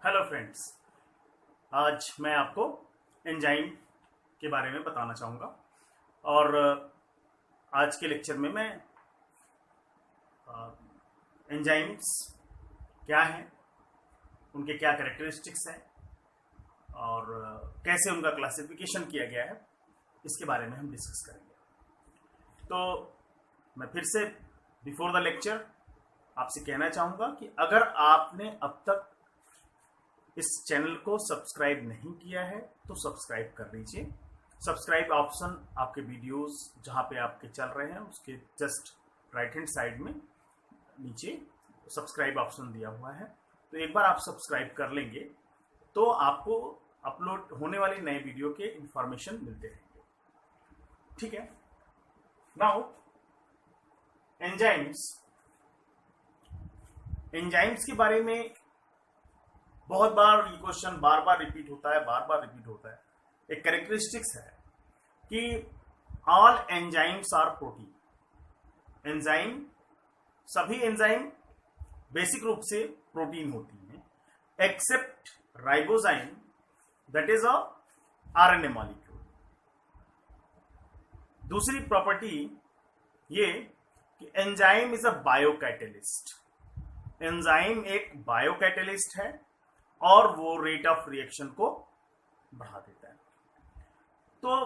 Hello friends, आज मैं आपको एंजाइम के बारे में बताना चाहूँगा। और आज के लेक्चर में मैं एंजाइम्स क्या हैं, उनके क्या कैरेक्टरिस्टिक्स हैं और कैसे उनका क्लासिफिकेशन किया गया है, इसके बारे में हम डिस्कस करेंगे। तो मैं फिर से बिफोर द लेक्चर आपसे कहना चाहूँगा कि अगर आपने अब तक इस चैनल को सब्सक्राइब नहीं किया है तो सब्सक्राइब कर लीजिए। सब्सक्राइब ऑप्शन आपके वीडियोस जहाँ पे आपके चल रहे हैं उसके जस्ट राइट हैंड साइड में नीचे सब्सक्राइब ऑप्शन दिया हुआ है। तो एक बार आप सब्सक्राइब कर लेंगे तो आपको अपलोड होने वाले नए वीडियो के इंफॉर्मेशन मिलते रहेंगे। ठीक है। नाउ एंजाइम्स के बारे में बहुत बार ये क्वेश्चन बार बार रिपीट होता है। एक कैरेक्टरिस्टिक्स है कि ऑल एंजाइम्स आर प्रोटीन। सभी एंजाइम बेसिक रूप से प्रोटीन होती हैं except ribozyme that is a RNA molecule. दूसरी प्रॉपर्टी ये कि enzyme is a biocatalyst. Enzyme एक बायोकैटेलिस्ट है और वो रेट ऑफ रिएक्शन को बढ़ा देता है। तो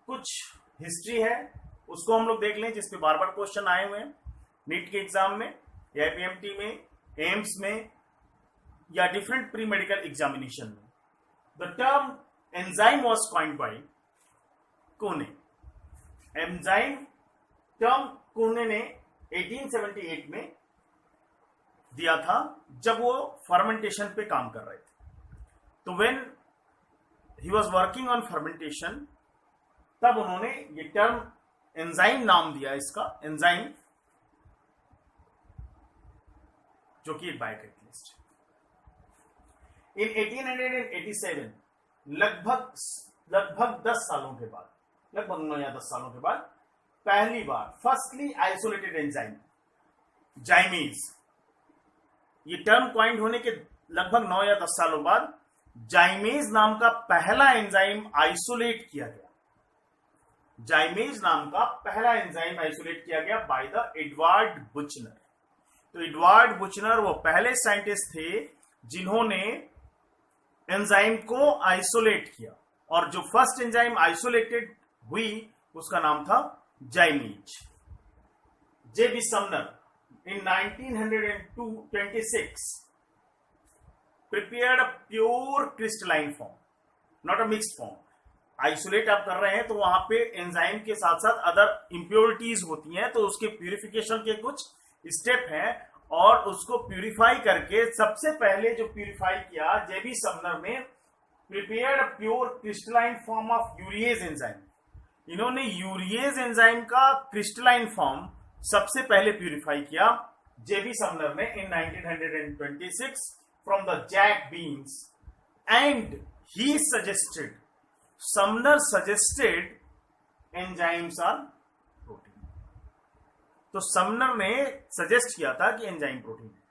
कुछ हिस्ट्री है उसको हम लोग देख लें, जिसपे बार बार क्वेश्चन आए हुए हैं नीट के एग्जाम में, आईपीएमटी में, एम्स में या डिफरेंट प्री मेडिकल एग्जामिनेशन में। The term enzyme was coined bye कोने। एंजाइम टर्म कोने ने 1878 में दिया था जब वो फर्मेंटेशन पे काम कर रहे थे। तो when he was working on fermentation तब उन्होंने ये टर्म एंजाइम नाम दिया इसका, एंजाइम, जो कि एक बायोकैटेलिस्ट है। इन 1887 लगभग 10 सालों के बाद, लगभग 9 या 10 सालों के बाद पहली बार फर्स्टली आइसोलेटेड एंजाइम जाइमेज, ये टर्म क्वाइंड होने के लगभग 9 या 10 सालों बाद जाइमेज नाम का पहला एंजाइम आइसोलेट किया गया। जाइमेज नाम का पहला एंजाइम आइसोलेट किया गया बाय द एडवर्ड बुचनर। तो एडवर्ड बुचनर वो पहले साइंटिस्ट थे जिन्होंने एंजाइम को आइसोलेट किया, और जो फर्स्ट एंजाइम आइसोलेटेड हुई उसका नाम था zymase. J B Sumner in 1926 prepared a pure crystalline form, not a mixed form. Isolate आप कर रहे हैं तो वहां पे एंजाइम के साथ साथ अदर इंप्योरिटीज होती हैं, तो उसके प्यूरिफिकेशन के कुछ स्टेप हैं और उसको प्यूरिफाई करके सबसे पहले जो प्यूरिफाई किया जेबी समनर ने, prepared a pure crystalline form of urease enzyme. इन्होंने यूरिएज एंजाइम का क्रिस्टलाइन फॉर्म सबसे पहले प्यूरिफाई किया जेबी समनर ने in 1926 from the jack beans, and he suggested, Sumner suggested enzymes are protein. तो Sumner ने suggest किया था कि एंजाइम प्रोटीन है।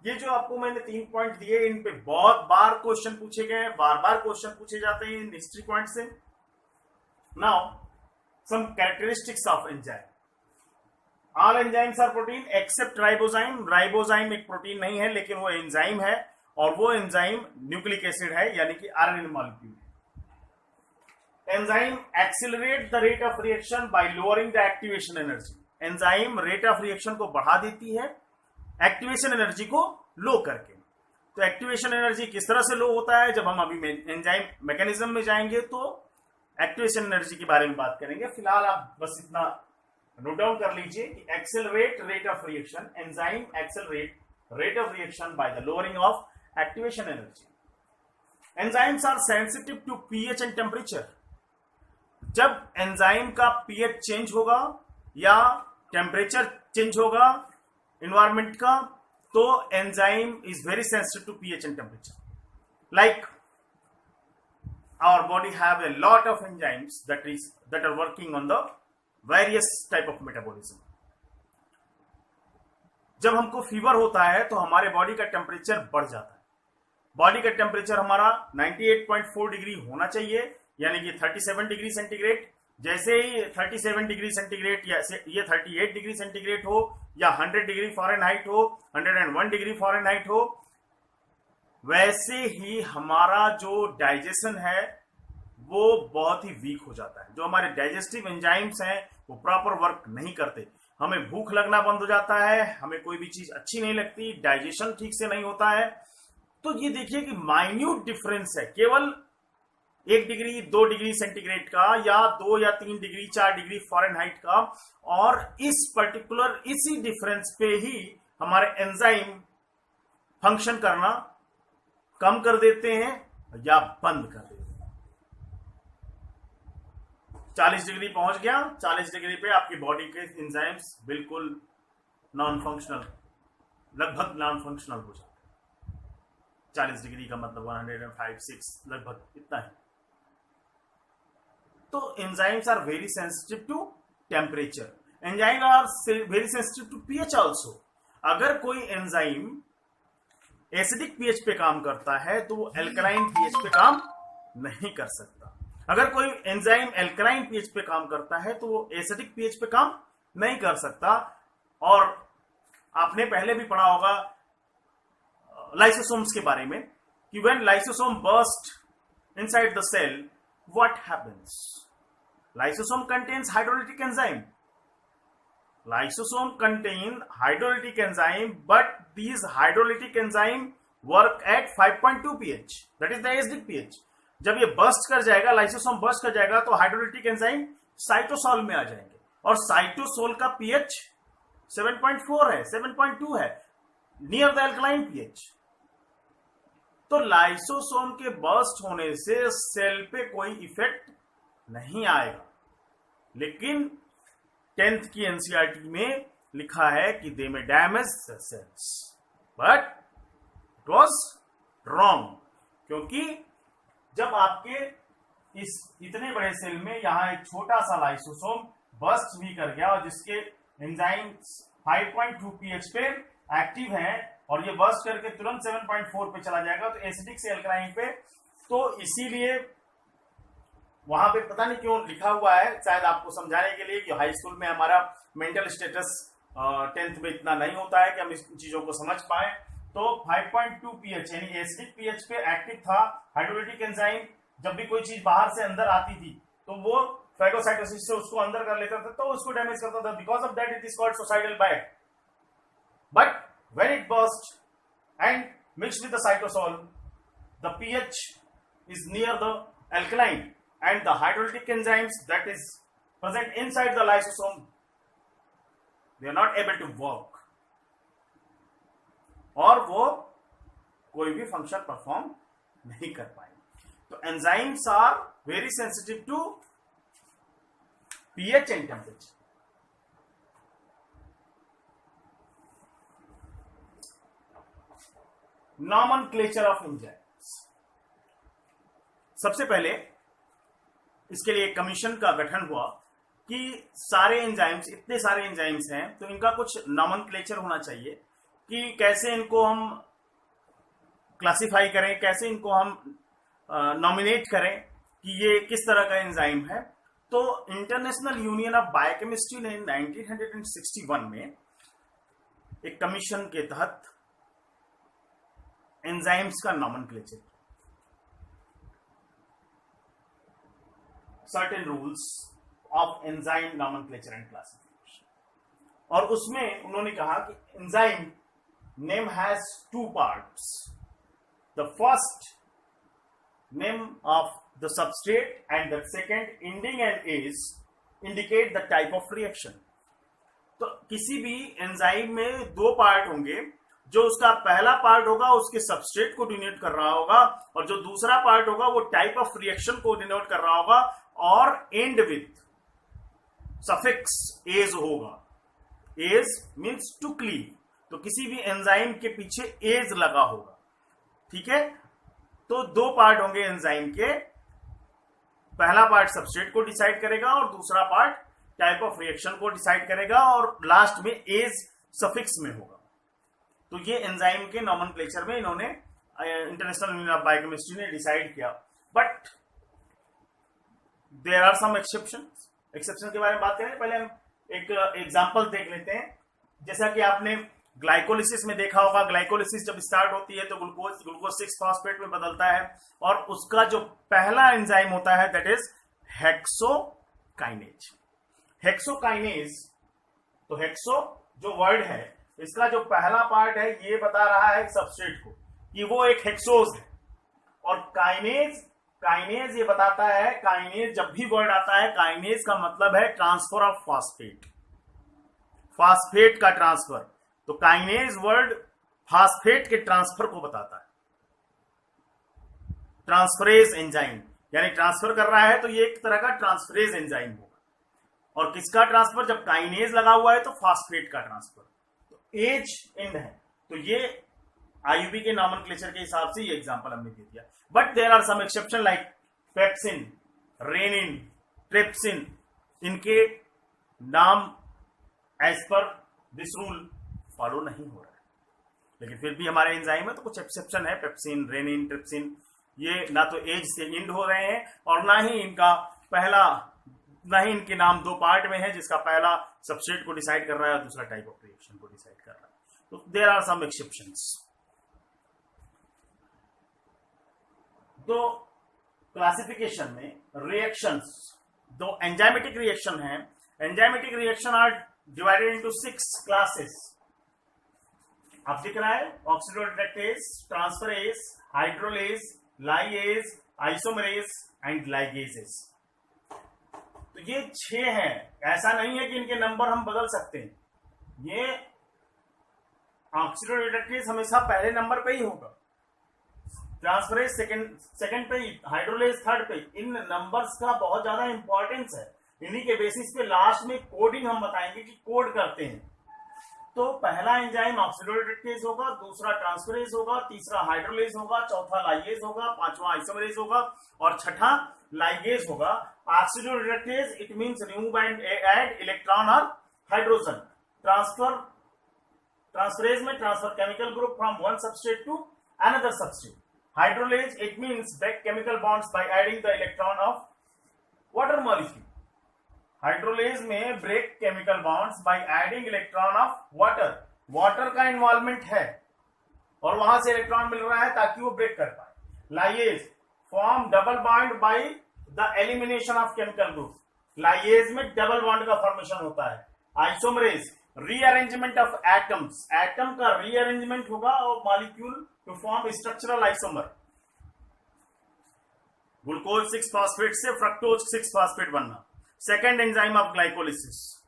ये जो आपको मैंने 3 पॉइंट दिए, इन पे बहुत बार क्वेश्चन पूछे गए, बार बार क्वेश्चन पूछे जाते हैं इन हिस्ट्री पॉइंट से। Now some characteristics of enzyme. All enzymes are protein except ribozyme. Ribozyme एक प्रोटीन नहीं है लेकिन वो एंजाइम है, और वो एंजाइम न्यूक्लिक एसिड है यानी कि आरएनए मॉलिक्यूल है। Enzyme accelerate the rate of reaction bye lowering the activation energy. Enzyme rate of reaction को बढ़ा देती है एक्टिवेशन एनर्जी को लो करके। तो एक्टिवेशन एनर्जी किस तरह से लो होता है, जब हम अभी एंजाइम मैकेनिज्म में जाएंगे तो एक्टिवेशन एनर्जी के बारे में बात करेंगे। फिलहाल आप बस इतना नोट डाउन कर लीजिए कि accelerate rate of reaction, enzyme accelerate rate of reaction by the lowering of activation energy. Enzymes are sensitive to pH and temperature. जब एंजाइम का पीएच चेंज होगा या टेम्परेचर चेंज होगा एनवायरमेंट का, तो enzyme is very sensitive to pH and temperature. Like our body have a lot of enzymes that are working on the various type of metabolism. जब हमको fever होता है तो हमारे बॉडी का टेम्परेचर बढ़ जाता है, बॉडी का टेम्परेचर हमारा 98.4 डिग्री होना चाहिए, यानी कि 37 डिग्री सेंटीग्रेड। जैसे ही 37 डिग्री सेंटीग्रेड या ये 38 डिग्री सेंटीग्रेड हो या 100 डिग्री फ़ारेनहाइट हो, 101 डिग्री फ़ारेनहाइट हो, वैसे ही हमारा जो डाइजेशन है वो बहुत ही वीक हो जाता है। जो हमारे डाइजेस्टिव एंजाइम्स हैं वो प्रॉपर वर्क नहीं करते, हमें भूख लगना बंद हो जाता है, हमें कोई भी चीज अच्छी नहीं लगती, डाइजेशन ठीक से नहीं होता है। तो ये देखिए कि माइन्यूट डिफरेंस है, केवल 1 डिग्री 2 डिग्री सेंटीग्रेड का या 2 या 3 डिग्री 4 डिग्री फ़ारेनहाइट का, और इस पर्टिकुलर इसी डिफरेंस पे ही हमारे एंजाइम फंक्शन करना कम कर देते हैं या बंद कर देते हैं। 40 डिग्री पहुंच गया, 40 डिग्री पे आपकी बॉडी के एंजाइम्स बिल्कुल नॉन फंक्शनल, लगभग नॉन फंक्शनल हो जाते हैं। 40 डिग्री का मतलब 105, 6 लगभग इतना है। तो enzymes are very sensitive to temperature, enzyme are very sensitive to pH also. अगर कोई एंजाइम एसिडिक पीएच पे काम करता है तो वो एल्कलाइन पीएच पे काम नहीं कर सकता। अगर कोई एंजाइम एल्कलाइन पीएच पे काम करता है तो वो एसिडिक पीएच पे काम नहीं कर सकता। और आपने पहले भी पढ़ा होगा लाइसोसोम्स के बारे में कि when lysosome burst inside the cell, what happens? Lysosome contains hydrolytic enzyme. Lysosome contain hydrolytic enzyme, but these hydrolytic enzyme work at 5.2 pH. That is the acidic pH. जब ये बर्स्ट कर जाएगा, लाइसोसोम बर्स्ट कर जाएगा, तो hydrolytic enzyme cytosol में आ जाएंगे, और साइटोसोल का पीएच 7.4 है, 7.2 है, नियर द एल्कलाइन पीएच। तो लाइसोसोम के बर्स्ट होने से सेल पे कोई इफेक्ट नहीं आएगा, लेकिन 10th की एनसीईआरटी में लिखा है कि they may damage the cells, but it was wrong, क्योंकि जब आपके इस इतने बड़े सेल में यहां एक छोटा सा लाइसोसोम बर्स्ट भी कर गया और जिसके एंजाइम 5.2 पीएच पे एक्टिव है और ये बर्स्ट करके तुरंत 7.4 पे चला जाएगा तो एसिडिक से एल्कलाइन पे, तो इसीलिए वहां पे पता नहीं क्यों लिखा हुआ है, शायद आपको समझाने के लिए कि हाई स्कूल में हमारा मेंटल स्टेटस 10th में इतना नहीं होता है कि हम इस चीजों को समझ पाए। तो 5.2 पीएच यानी एसिडिक पीएच पे एक्टिव था हाइड्रोलिटिक एंजाइम। जब भी कोई चीज बाहर से अंदर आती थी तो वो फैगोसाइटोसिस से उसको अंदर कर लेता था, तो उसको डैमेज करता था। Because of that it is called suicidal bite. But when it burst and mixed with the cytosol, the pH is near the alkaline and the hydrolytic enzymes that is present inside the lysosome, they are not able to work, और वो कोई भी function perform नहीं कर पाएंगे। तो enzymes are very sensitive to pH and temperature. Nomenclature of enzymes. सबसे पहले इसके लिए कमीशन का गठन हुआ कि सारे एंजाइम्स, इतने सारे एंजाइम्स हैं तो इनका कुछ नॉमेनक्लेचर होना चाहिए कि कैसे इनको हम क्लासिफाई करें, कैसे इनको हम नॉमिनेट करें कि ये किस तरह का एंजाइम है। तो इंटरनेशनल यूनियन ऑफ बायोकेमिस्ट्री ने 1961 में एक कमीशन के तहत एंजाइम्स का nomenclature, certain rules of enzyme nomenclature and classification, और उसमें उन्होंने कहा कि enzyme name has two parts. The first name of the substrate and the second ending and is indicate the type of reaction. तो किसी भी enzyme में दो पार्ट होंगे, जो उसका पहला पार्ट होगा उसके सबस्ट्रेट को डिनोट कर रहा होगा और जो दूसरा पार्ट होगा वो टाइप ऑफ रिएक्शन को डिनोट कर रहा होगा, और एंड विथ सफिक्स एज होगा। एज मीन्स टू क्लीव, तो किसी भी एंजाइम के पीछे एज लगा होगा। ठीक है, तो दो पार्ट होंगे एंजाइम के, पहला पार्ट सबस्ट्रेट को डिसाइड करेगा और दूसरा पार्ट टाइप ऑफ रिएक्शन को डिसाइड करेगा, और लास्ट में एज सफिक्स में होगा। तो ये एंजाइम के नॉमेनक्लेचर में इन्होंने इंटरनेशनल यूनियन ऑफ बायोकेमिस्ट्री ने डिसाइड किया, but there are some exception के बारे में बात करें। पहले हम एक एग्जांपल देख लेते हैं। जैसा कि आपने ग्लाइकोलिसिस में देखा होगा, ग्लाइकोलिसिस जब स्टार्ट होती है तो ग्लूकोज 6 फॉस्फेट में बदलता है, और उसका जो पहला एंजाइम होता है दैट इज हेक्सोकाइनेज। हेक्सोकाइनेज, तो हेक्सो जो वर्ड है, इसका जो पहला पार्ट है ये बता रहा है सबस्ट्रेट को कि वो एक हेक्सोज है, और काइनेज ये बताता है, काइनेज जब भी वर्ड आता है, काइनेज का मतलब है ट्रांसफर ऑफ फॉस्फेट, फॉस्फेट का ट्रांसफर। तो काइनेज वर्ड फॉस्फेट के ट्रांसफर को बताता है, ट्रांसफरेज एंजाइम, यानी ट्रांसफर कर रहा है तो ये एक तरह का ट्रांसफरेज एंजाइम होगा। और किसका ट्रांसफर? जब काइनेज लगा हुआ है तो फॉस्फेट का ट्रांसफर। तो एज एंड है, तो ये आईयूपी के नॉमेनक्लेचर के हिसाब से ये एग्जांपल हमने दे दिया। But there are some exception like pepsin, rennin, trypsin, इनके नाम as per this rule follow नहीं हो रहा है, लेकिन फिर भी हमारे एंजाइम में तो कुछ एक्सेप्शन है। पेप्सिन, रेनिन, ट्रिप्सिन, ये ना तो एज से इंड हो रहे हैं और ना ही इनके नाम दो पार्ट में है, जिसका पहला सबस्ट्रेट को डिसाइड कर रहा है और दूसरा टाइप ऑफ रिएक्शन को डिसाइड कर रहा है। तो देयर आर सम एक्सेप्शंस। तो क्लासिफिकेशन में रिएक्शंस, दो एंजाइमेटिक रिएक्शन है, enzymatic reaction are divided into 6 classes. आप दिख रहा है oxidoreductase, transferase, hydrolase, lyase, isomerase and ligases. तो ये 6 हैं। ऐसा नहीं है कि इनके नंबर हम बदल सकते हैं, ये ऑक्सीडोरेडक्टेज हमेशा पहले नंबर पे ही होगा, ट्रांसफरेज सेकंड पे ही, हाइड्रोलेज थर्ड पे। इन नंबर्स का बहुत ज्यादा इंपॉर्टेंस है, इन्हीं के बेसिस पे लास्ट में कोडिंग हम बताएंगे कि कोड करते हैं। तो पहला एंजाइम ऑक्सीडोरेडक्टेज होगा, दूसरा ट्रांसफरेज होगा, तीसरा हाइड्रोलेज होगा, चौथा लाइगेज होगा, पांचवा आइसोमरेज होगा और छठा लाइगेज होगा। Oxidoreductase it means remove and add electron और हाइड्रोजन। ट्रांसफरेज में transfer chemical group from one substrate to another substrate. Hydrolase, it means break chemical bonds by adding the electron of water molecule. Hydrolase में break chemical bonds by adding electron of water. Water का involvement है और वहां से electron मिल रहा है ताकि वो ब्रेक कर पाए। Lyase form double bond by the elimination of chemical group. Lyase में double bond का फॉर्मेशन होता है। Isomerase rearrangement of atoms, atom का रीअरेंजमेंट होगा और molecule to form structural isomer. Glucose 6 phosphate से फ्रक्टोज 6 फॉस्फेट बनना, सेकेंड एंजाइम ऑफ ग्लाइकोलिसिस।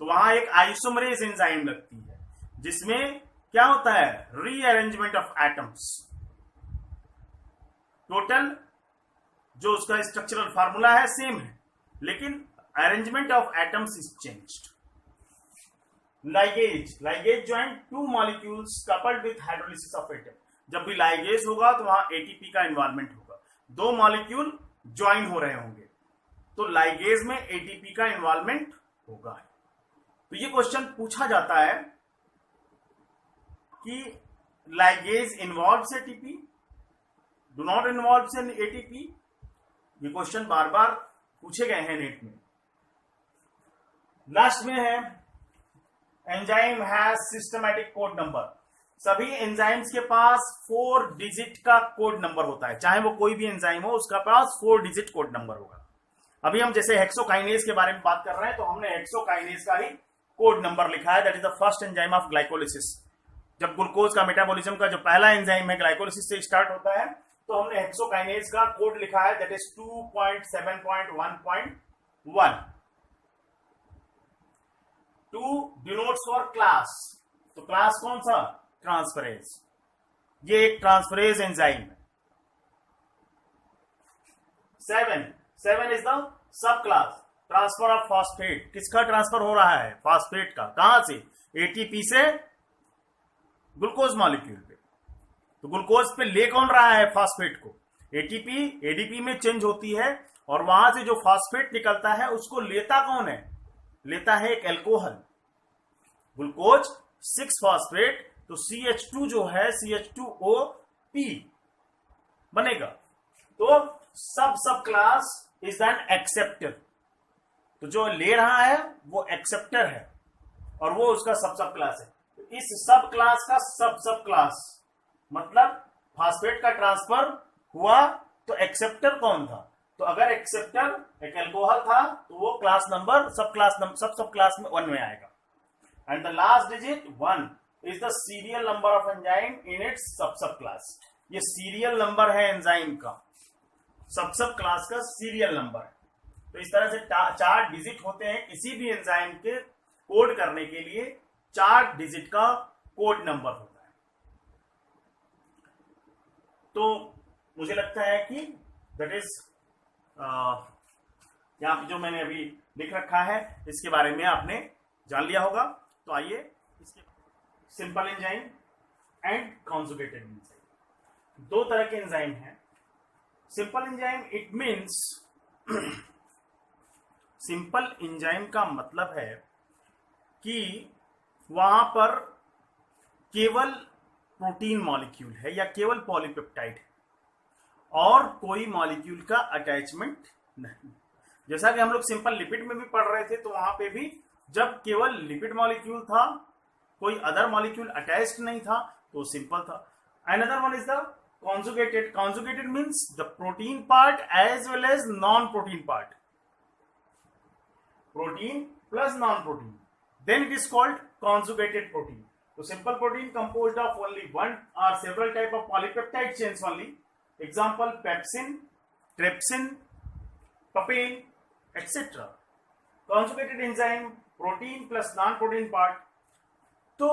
तो वहां एक आइसोमरेज एंजाइम लगती है जिसमें क्या होता है? Rearrangement of atoms. टोटल जो उसका स्ट्रक्चरल फार्मूला है सेम है, लेकिन arrangement of atoms is changed. Ligase join 2 molecules coupled with hydrolysis of atom. जब भी लाइगेज होगा तो वहां एटीपी का इन्वॉल्वमेंट होगा, 2 मॉलिक्यूल ज्वाइन हो रहे होंगे, तो लाइगेज में एटीपी का इन्वॉल्वमेंट होगा। तो ये क्वेश्चन पूछा जाता है कि ligase involves ATP, do not involves in ATP. ये क्वेश्चन बार बार पूछे गए हैं नेट में। लास्ट में है enzyme has systematic code number. सभी एंजाइम्स के पास 4 डिजिट का कोड नंबर होता है, चाहे वो कोई भी एंजाइम हो उसका पास 4 डिजिट कोड नंबर होगा। अभी हम जैसे हेक्सोकाइनेज के बारे में बात कर रहे हैं तो हमने हेक्सोकाइनेज का ही कोड नंबर लिखा है, that is the first enzyme of glycolysis. जब ग्लूकोज का मेटाबॉलिज्म का जो पहला एंजाइम है ग्लाइकोलिसिस से स्टार्ट होता है, तो हमने हेक्सोकाइनेज का कोड लिखा है that is 2.7.1.1। 2 denotes for class, तो क्लास कौन सा? ट्रांसफरेज। ये एक ट्रांसफरेज एंजाइम है। 7 is the sub class transfer of phosphate. किसका ट्रांसफर हो रहा है? फॉस्फेट का। कहां से? एटीपी से ग्लूकोज मॉलिक्यूल पे। तो ग्लूकोज पे ले कौन रहा है फॉस्फेट को? एटीपी एडीपी में चेंज होती है और वहां से जो फॉस्फेट निकलता है उसको लेता कौन है? लेता है एक एल्कोहल, ग्लूकोज 6 फॉस्फेट। तो CH2 जो है CH2OP, बनेगा। तो सब क्लास इज एन एक्सेप्टर, तो जो ले रहा है वो एक्सेप्टर है और वो उसका सब क्लास है। तो इस सब क्लास का सब क्लास मतलब फास्फेट का ट्रांसफर हुआ तो एक्सेप्टर कौन था? तो अगर एक्सेप्टर एक अल्कोहल था तो वो क्लास नंबर सब क्लास में 1 में आएगा। And the last digit 1 is the serial number of enzyme in its सब क्लास। ये सीरियल नंबर है एंजाइम का, सब क्लास का सीरियल नंबर। तो इस तरह से 4 डिजिट होते हैं किसी भी एंजाइम के कोड करने के लिए, 4 डिजिट का कोड नंबर होता है। तो मुझे लगता है कि दैट इज यहाँ पे जो मैंने अभी लिख रखा है इसके बारे में आपने जान लिया होगा। तो आइए इसके simple enzyme and conjugated enzyme, 2 तरह के एंजाइम हैं। Simple enzyme it means simple enzyme का मतलब है कि वहां पर केवल प्रोटीन मॉलिक्यूल है या केवल पॉलीपेप्टाइड है और कोई मॉलिक्यूल का अटैचमेंट नहीं। जैसा कि हम लोग सिंपल लिपिड में भी पढ़ रहे थे, तो वहां पे भी जब केवल लिपिड मॉलिक्यूल था, कोई अदर मॉलिक्यूल अटैच्ड नहीं था, तो सिंपल था। Another one is the conjugated. Conjugated means the protein part as well as non protein part, protein plus non protein, then it is called conjugated protein. So simple protein composed of only one or several type of polypeptide chains only. Example pepsin, trypsin, papain, etc. Conjugated enzyme protein plus non-protein part. तो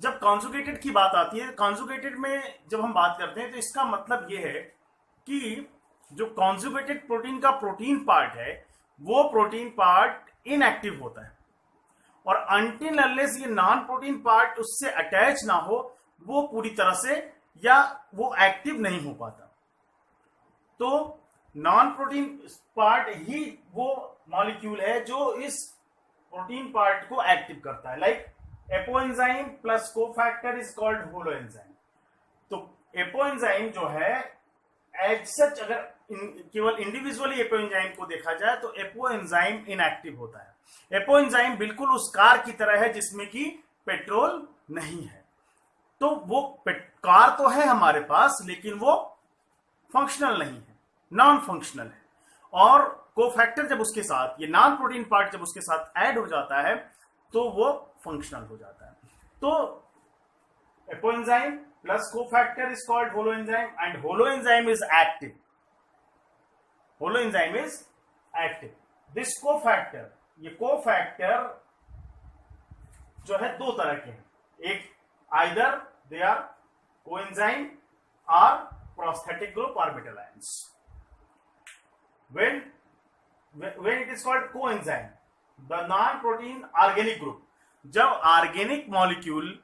जब conjugated की बात आती है, conjugated में जब हम बात करते हैं तो इसका मतलब ये है कि जो conjugated protein का प्रोटीन पार्ट है वो प्रोटीन पार्ट इनएक्टिव होता है और अनटिल अनलेस ये नॉन प्रोटीन पार्ट उससे अटैच ना हो वो पूरी तरह से या वो एक्टिव नहीं हो पाता। तो नॉन प्रोटीन पार्ट ही वो मॉलिक्यूल है जो इस प्रोटीन पार्ट को एक्टिव करता है। Like apoenzyme plus cofactor is called holoenzyme. तो एपोएंजाइम जो है एज सच अगर केवल इंडिविजुअली एपोएंजाइम को देखा जाए तो एपोएंजाइम इनएक्टिव होता है। एपोएंजाइम बिल्कुल उस कार की तरह है जिसमें कि पेट्रोल नहीं है। तो वो कार तो है हमारे पास लेकिन वो फंक्शनल नहीं है, नॉन फंक्शनल है। और कोफैक्टर जब उसके साथ, ये नॉन प्रोटीन पार्ट जब उसके साथ ऐड हो जाता है तो वो फंक्शनल हो जाता है। तो apoenzyme plus cofactor is called holoenzyme and holoenzyme is active. Holoenzyme is active. This cofactor, ये कोफैक्टर जो है 2 तरह के हैं। एक आइदर दे आर कोएंजाइम और प्रोस्थेटिक ग्रुप और metal ions. when it is called coenzyme, the non protein organic group, जब ऑर्गेनिक मॉलिक्यूल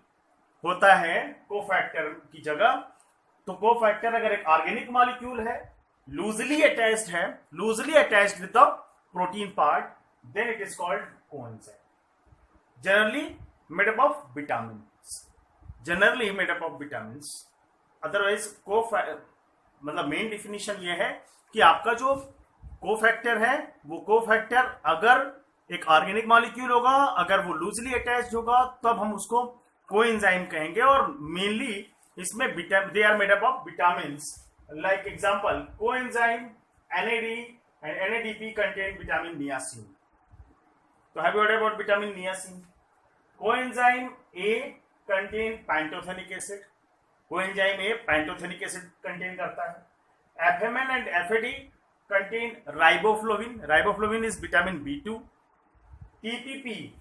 होता है कोफैक्टर की जगह, तो कोफैक्टर अगर एक ऑर्गेनिक मॉलिक्यूल है, loosely attached with the protein part, then it is called coenzyme. Generally made up of vitamins. Otherwise मतलब मेन डिफिनीशन ये है कि आपका जो कोफैक्टर है वो कोफैक्टर अगर एक ऑर्गेनिक मॉलिक्यूल होगा, अगर वो लूजली अटैच्ड होगा तब हम उसको कोएंजाइम कहेंगे। और मेनली इसमें they are made up of vitamins. Like example coenzyme NAD and NADP contain vitamin niacin. So have you heard about vitamin niacin? Coenzyme A contain pantothenic acid. Coenzyme A pantothenic acid contain करता है। FMN and FAD contain riboflavin. Riboflavin is vitamin B2. TPP,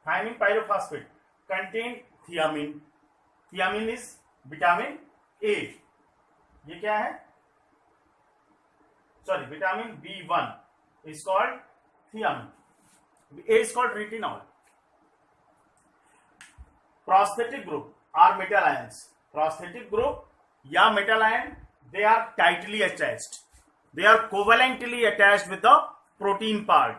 thiamine pyrophosphate, contain thiamine. Thiamine is vitamin A. ये क्या है? Sorry, vitamin B1 is called thiamine. A is called retinol. Prosthetic group are metal ions. Prosthetic group या metal ion, they are tightly attached. They are covalently attached with the protein part.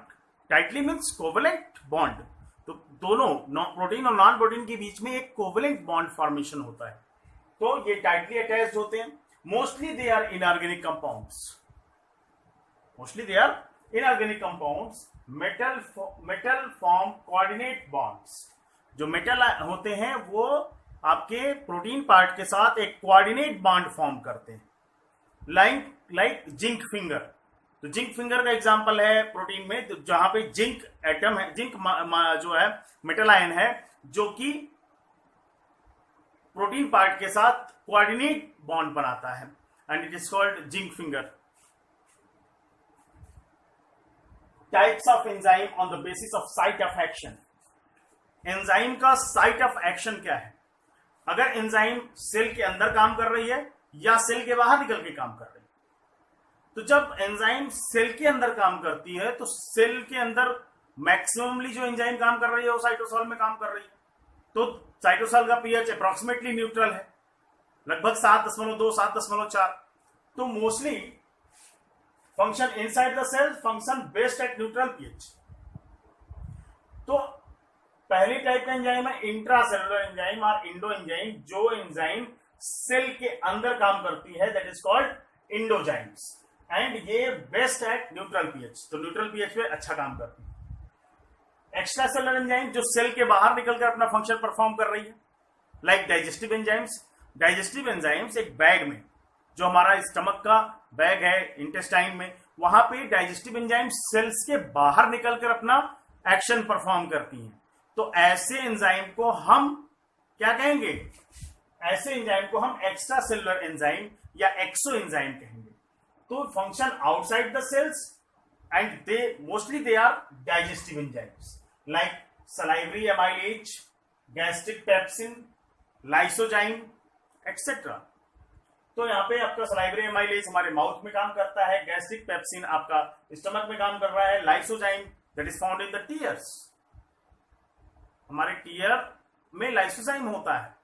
Tightly means covalent bond. तो दोनों protein और non protein के बीच में एक covalent bond formation होता है, तो ये टाइटली अटैच्ड होते हैं। Mostly they are inorganic compounds. Mostly they are inorganic compounds. Metal form coordinate bonds. जो मेटल होते हैं वो आपके प्रोटीन पार्ट के साथ एक कोऑर्डिनेट बॉन्ड फॉर्म करते हैं, लाइक जिंक फिंगर। तो जिंक फिंगर का एग्जांपल है प्रोटीन में, तो जहां पे जिंक एटम है, जिंक जो है मेटल आयन है, जो कि प्रोटीन पार्ट के साथ कोऑर्डिनेट बॉन्ड बनाता है, and it is called zinc finger. Types of enzyme on the basis of site of action. Enzyme का साइट ऑफ एक्शन क्या है? अगर एंजाइम सेल के अंदर काम कर रही है या सेल के बाहर निकल के काम कर रही है। तो जब एंजाइम सेल के अंदर काम करती है तो सेल के अंदर मैक्सिममली जो एंजाइम काम कर रही है वो साइटोसॉल में काम कर रही है। तो साइटोसॉल का पीएच अप्रोक्सीमेटली न्यूट्रल है, लगभग 7.2 7.4। तो mostly function inside the cell, function based at neutral pH. तो पहली टाइप का एंजाइम है इंट्रासेलुलर एंजाइम और इंडो एंजाइम। जो एंजाइम सेल के अंदर काम करती है that is called endozymes, and ये बेस्ट एट न्यूट्रल पीएच। तो न्यूट्रल पीएच पे अच्छा काम करती है। एक्स्ट्रा सेलुलर एंजाइम जो सेल के बाहर निकलकर अपना फंक्शन परफॉर्म कर रही है, like digestive enzymes. Digestive enzymes एक बैग में, जो हमारा स्टमक का बैग है इंटेस्टाइन में, वहां पे डाइजेस्टिव एंजाइम सेल्स के बाहर निकलकर अपना एक्शन परफॉर्म करती हैं। तो ऐसे एंजाइम को हम क्या कहेंगे? ऐसे एंजाइम को हम एक्स्ट्रा सेलुलर एंजाइम या एक्सो एंजाइम कहेंगे। तो function outside the cells and they mostly they are digestive enzymes like salivary amylase, gastric pepsin, lysozyme etcetera. तो यहाँ पे आपका सलाइवरी एमाइलेज हमारे माउथ में काम करता है, गैस्ट्रिक पेप्सिन आपका स्टमक में काम कर रहा है, lysozyme that is found in the tears. हमारे टीयर में लाइसोजाइम होता है।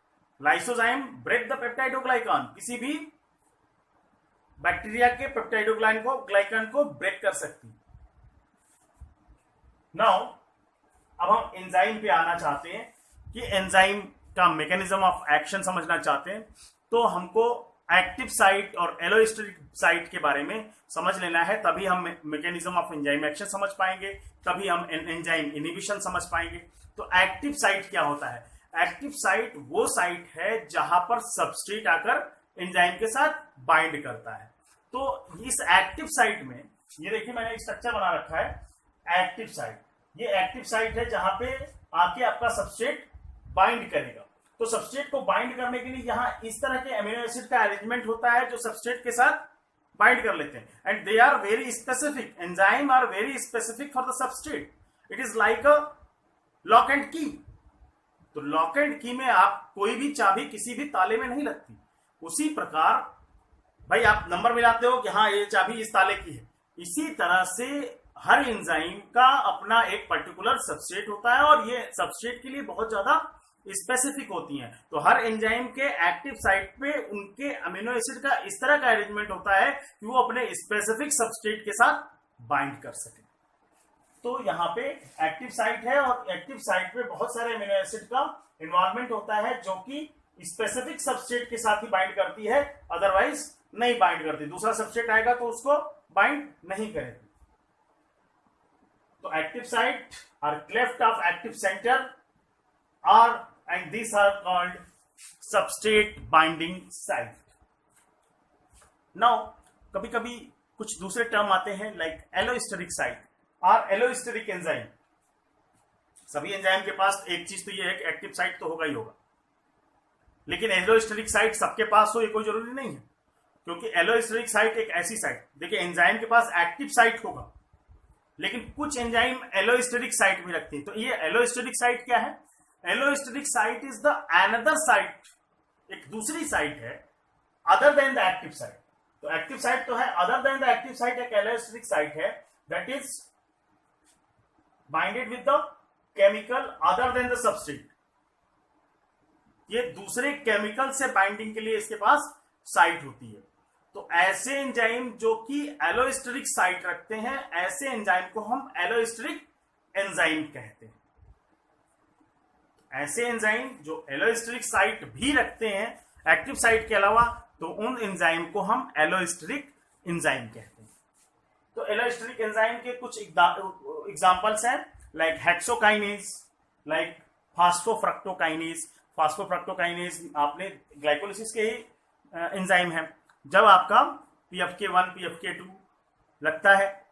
लाइसोजाइम ब्रेक द पेप्टाइडोग्लाइकन, किसी भी बैक्टीरिया के पेप्टाइडोग्लाइकन को ब्रेक कर सकती। नाउ अब हम एंजाइम पे आना चाहते हैं कि एंजाइम का मैकेनिज्म ऑफ एक्शन समझना चाहते हैं। तो हमको एक्टिव साइट और एलोस्टेरिक साइट के बारे में समझ लेना है, तभी हम मैकेनिज्म ऑफ एंजाइम एक्शन समझ पाएंगे, तभी हम एंजाइम इनहिबिशन समझ पाएंगे। तो एक्टिव साइट क्या होता है? एक्टिव साइट वो साइट है जहां पर सबस्ट्रेट आकर एंजाइम के साथ बाइंड करता है। तो इस एक्टिव साइट में ये देखिए मैंने एक स्ट्रक्चर बना रखा है एक्टिव साइट। ये एक्टिव साइट है जहां पे आके आपका सबस्ट्रेट बाइंड करेगा। तो सबस्ट्रेट को बाइंड करने के लिए यहाँ इस तरह के अमीनो एसिड का अरेंजमेंट होता है जो सबस्ट्रेट के साथ बाइंड कर लेते हैं, and they are very specific. Enzyme are very specific for the substrate. It is like a lock and key. तो लॉक एंड की में आप कोई भी चाबी किसी भी ताले में नहीं लगती। उसी प्रकार भाई आप नंबर मिलाते हो कि हाँ ये चाबी इस ताले की है, इसी तरह से हर एंजाइम का अपना एक पर्टिकुलर सबस्ट्रेट होता है और ये सबस्ट्रेट के लिए बहुत ज्यादा स्पेसिफिक होती हैं। तो हर एंजाइम के एक्टिव साइट पे उनके अमीनो एसिड का इस तरह का अरेंजमेंट होता है कि वो अपने स्पेसिफिक सबस्ट्रेट के साथ बाइंड कर सके। तो यहाँ पे एक्टिव साइट है और एक्टिव साइट पे बहुत सारे अमीनो एसिड का इन्वॉल्वमेंट होता है जो कि स्पेसिफिक सबस्ट्रेट के साथ ही बाइंड करती है, अदरवाइज नहीं बाइंड करती। दूसरा सबस्ट्रेट आएगा तो उसको बाइंड नहीं करेगी। तो active site or cleft of active center are and these are called substrate binding site. Now कभी कभी कुछ दूसरे टर्म आते हैं लाइक एलोस्टेरिक साइट और एलोस्टेरिक एंजाइम। सभी एंजाइम के पास एक चीज तो ये है कि एक्टिव साइट तो होगा ही होगा, लेकिन एलोस्टेरिक साइट सबके पास हो ये कोई जरूरी नहीं है, क्योंकि एलोस्टेरिक साइट एक ऐसी साइट, देखिए एंजाइम के पास एक्टिव साइट होगा लेकिन कुछ एंजाइम एलोस्टेरिक साइट भी रखती है। तो ये एलोस्टेरिक साइट क्या है? Allosteric site is the another site, एक दूसरी साइट है other than the active site. तो एक्टिव साइट तो है, other than the active site एक एलोस्टेरिक साइट है that is binded with the chemical other than the substrate. ये दूसरे केमिकल से बाइंडिंग के लिए इसके पास साइट होती है। तो ऐसे एंजाइम जो कि एलोस्टेरिक साइट रखते हैं, ऐसे एंजाइम को हम एलोस्टेरिक एंजाइम कहते हैं। ऐसे एंजाइम जो एलोस्टेरिक साइट भी रखते हैं एक्टिव साइट के अलावा, तो उन एंजाइम को हम एलोस्टेरिक एंजाइम कहते हैं। तो एलोस्टेरिक एंजाइम के कुछ एग्जांपल्स हैं, लाइक हेक्सोकाइनेज, लाइक फास्फोफ्रक्टोकाइनेज। फास्फोफ्रक्टोकाइनेज आपने ग्लाइकोलिसिस के ही एंजाइम है। जब आपका PFK1 PFK2 लगता है,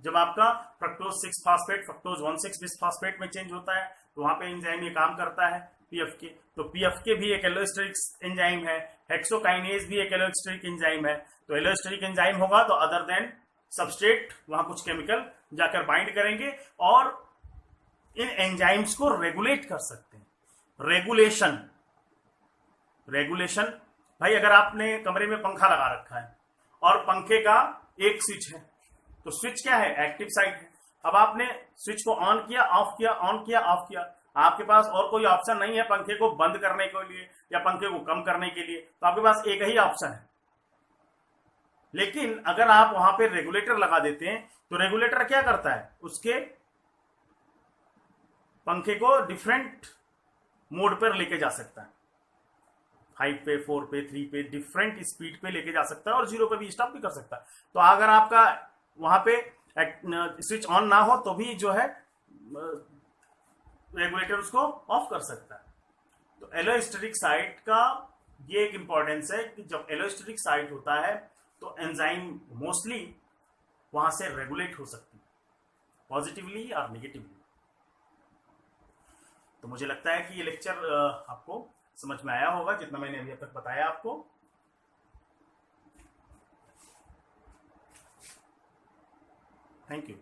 जब आपका फ्रक्टोज 6 फास्फेट फ्रक्टोज 1,6 बिसफास्फेट में चेंज होता है, तो वहां पे एंजाइम ये काम करता है PFK। तो PFK भी एक एलोस्टेरिक एंजाइम है, हेक्सोकाइनेज भी एक एलोस्टेरिक एंजाइम है। तो एलोस्टेरिक एंजाइम होगा तो अदर देन सबस्ट्रेट वहां कुछ केमिकल जाकर बाइंड करेंगे और इन एंजाइम्स को रेगुलेट कर सकते हैं। रेगुलेशन भाई, अगर आपने कमरे में पंखा लगा रखा है और पंखे का एक स्विच है, तो स्विच क्या है? एक्टिव साइड है। अब आपने स्विच को ऑन किया, ऑफ किया, ऑन किया, ऑफ किया, आपके पास और कोई ऑप्शन नहीं है पंखे को बंद करने के लिए या पंखे को कम करने के लिए, तो आपके पास एक ही ऑप्शन है। लेकिन अगर आप वहां पे रेगुलेटर लगा देते हैं, तो रेगुलेटर क्या करता है? उसके पंखे को डिफरेंट मोड पर लेके जा सकता है, 5 पे, 4 पे, 3 पे, डिफरेंट स्पीड पे लेके जा सकता है और 0 पे भी स्टॉप भी कर सकता है। तो अगर आपका वहां पे स्विच ऑन ना हो तो भी जो है रेगुलेटर उसको ऑफ कर सकता है। तो एलोस्टेरिक साइट का ये एक इंपॉर्टेंस है कि जब एलोस्टेरिक साइट होता है तो एंजाइम मोस्टली वहां से रेगुलेट हो सकती है, पॉजिटिवली और नेगेटिवली। तो मुझे लगता है कि ये लेक्चर आपको समझ में आया होगा, जितना मैंने अभी तक बताया आपको। Thank you.